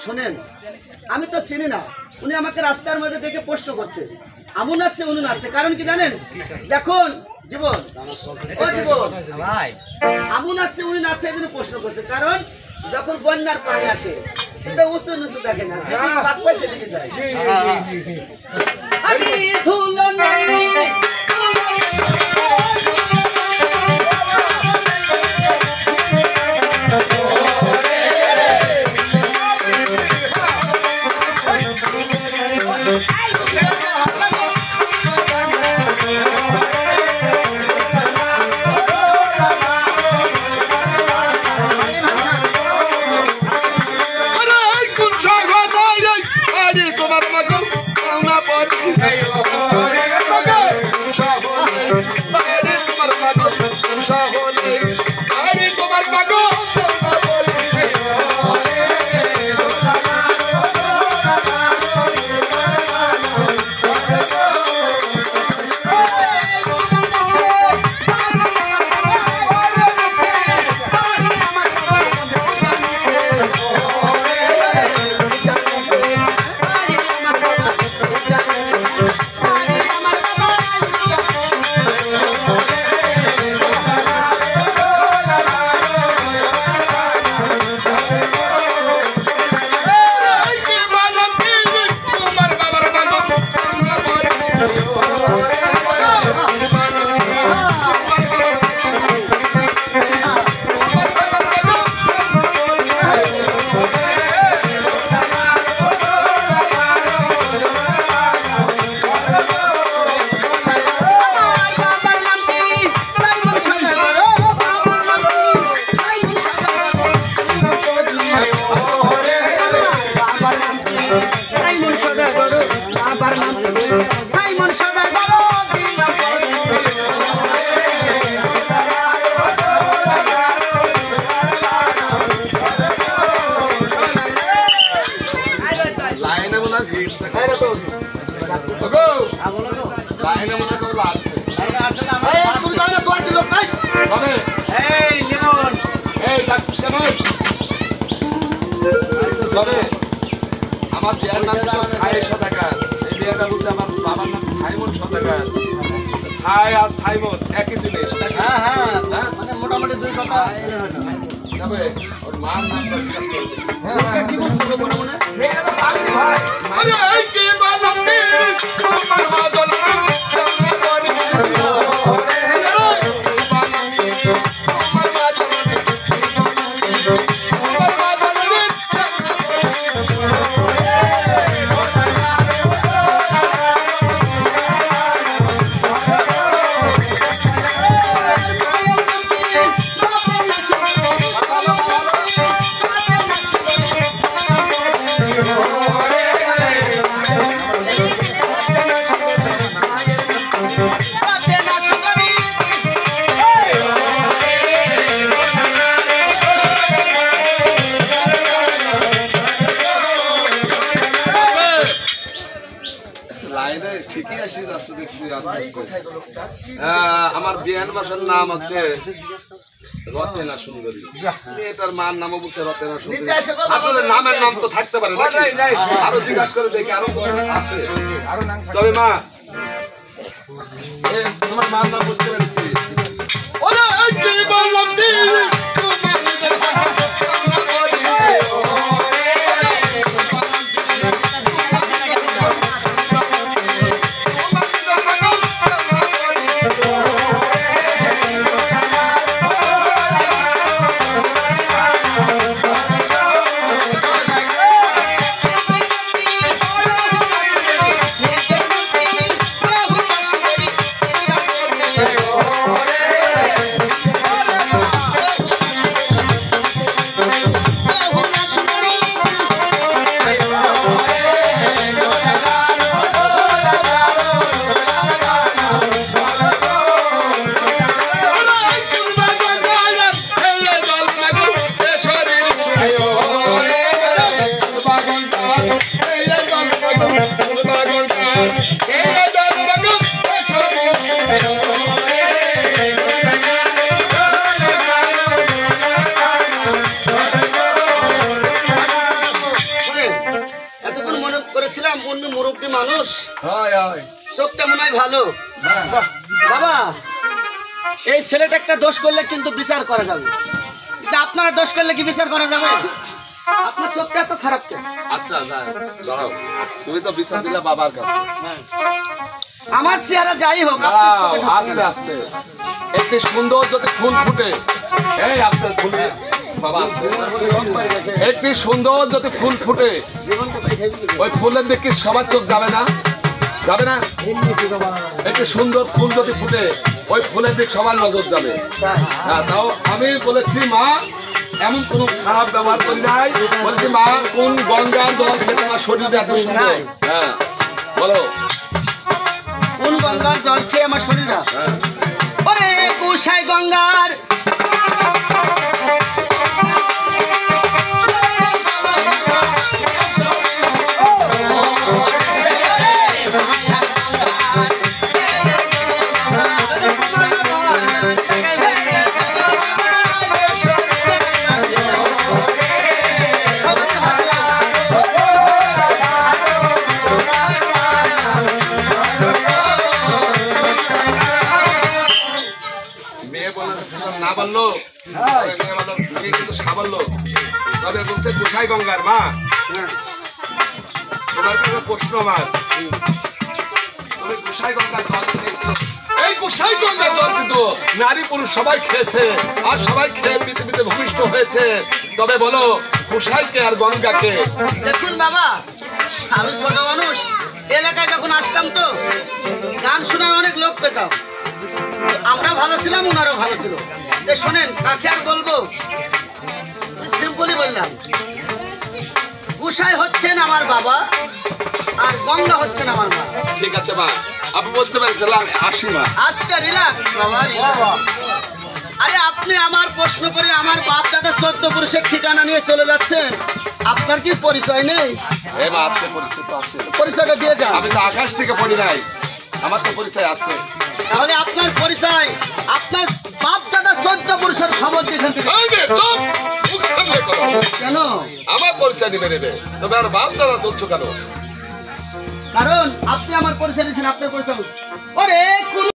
শোনেন, আমি তো চিনি না, উনি আমাকে রাস্তার মধ্যে দেখে প্রশ্ন করছে আমু নাচছে উনি নাচছে, কারণ কি জানেন? দেখুন জীবন, ও জীবন, আমু নাচছে উনি নাচছে এই জন্য প্রশ্ন করছে, কারণ যখন বন্যার পানি আসে সেটা উঁচু নিচু দেখে না, যেদিকে বাদ পায় সেদিকে যায়। আমি ধুলো নাড়ি আমার বিয়ার নাম ছাই সদাকার, এই বিয়ারটা বলছে আমার বাবার নাম সাইমন সদাকার। ছাই আর সাইমন একই জিনিস। হ্যাঁ হ্যাঁ, মানে মোটামুটি দুই কথা যাবে। ওর মার নামটা হ্যাঁ কি বলছো গো মনে মনে? এটা তো পাগলি ভাই। আরে এই কি বাজাতে আমার মাদল ঠিকই আসি যাচ্ছে দেখছি আস্তে আস্তে। আমার বিয়ান বাসার নাম হচ্ছে রতেনা সুন্দরী। এটার মার নামও বলছে রতেনা সুন্দরী। আসলে নামের নাম তো থাকতে পারে নাকি? আরো জিজ্ঞাসা করে দেখি আরো আছে। তবে মা তোমার মার নাম বুঝতে পেরেছি। এতক্ষণ মনে করেছিলাম অন্য মুরব্বী মানুষ, চোখটা মনে হয় ভালো। বাবা, এই ছেলেটা একটা দোষ করলে কিন্তু বিচার করা যাবে, কিন্তু আপনারা দোষ করলে কি বিচার করা যাবে? আপনার চোখটা এত খারাপ কেন? আচ্ছা দাঁড়াও, তুমি তো বিচার দিলে বাবার কাছে। আমার চেহারা যাই হোক, আস্তে আস্তে একটি সুন্দর যদি ফুল ফুটে, এই আস্তে ফুটে বাবা, আস্তে একটি সুন্দর যদি ফুল ফুটে, ওই ফুলের দিকে সবার চোখ যাবে না? যাবে না? একটি সুন্দর ফুল যদি ফুটে, ওই ফুলের দিকে সবার নজর যাবে। হ্যাঁ, তাও আমি বলেছি মা এমন কোন খারাপ ব্যবহার করি নাই। বলছি মা কোন গঙ্গার জল খেতে আমার শরীরটা এত সুন্দর। হ্যাঁ বলো, কোন গঙ্গার জল খেয়ে আমার শরীরটা? ওরে কুশাই গঙ্গার না বললো কিন্তু সাবল্য, তবে বলছে গোসাই গঙ্গার মা। তোমার কাছে প্রশ্ন আমার, তুমি গোসাই গঙ্গার জল খেয়েছো? এই গোসাই গঙ্গার জল কিন্তু নারী পুরুষ সবাই খেয়েছে, আর সবাই খেয়ে পৃথিবীতে ভূমিষ্ঠ হয়েছে। তবে বলো গোসাইকে আর গঙ্গাকে? দেখুন বাবা, আমি ছোট মানুষ, এলাকায় যখন আসতাম তো গান শোনার অনেক লোক পেতাম। আমরা ভালো ছিলাম, ওনারও ভালো ছিল। শোনেন, কাকে আর বলবো, সিম্পলি বললাম, গোসাই হচ্ছেন আমার বাবা আর গঙ্গা হচ্ছেন আমার মা। ঠিক আছে মা, আপনি বুঝতে পেরেছিলাম, আসি মা। আজকে রিল্যাক্স বাবা, আরে আপনি আমার প্রশ্ন করে আমার বাপ দাদা 14 পুরুষের ঠিকানা নিয়ে চলে যাচ্ছেন, আপনার কি পরিচয় নেই? পরিচয়টা দিয়ে যান। আমি তো আকাশ থেকে পড়ি নাই, আমার তো পরিচয় আছে। তাহলে আপনার পরিচয়, আপনার বাপ দাদা 14 পুরুষের খবর যেখান থেকে। কেন আমার পরিচয় নেবে? তবে আর বাপ দাদা তুলছো কেন? কারণ আপনি আমার পরিচয় দিয়েছেন, আপনার পরিচয়। ওরে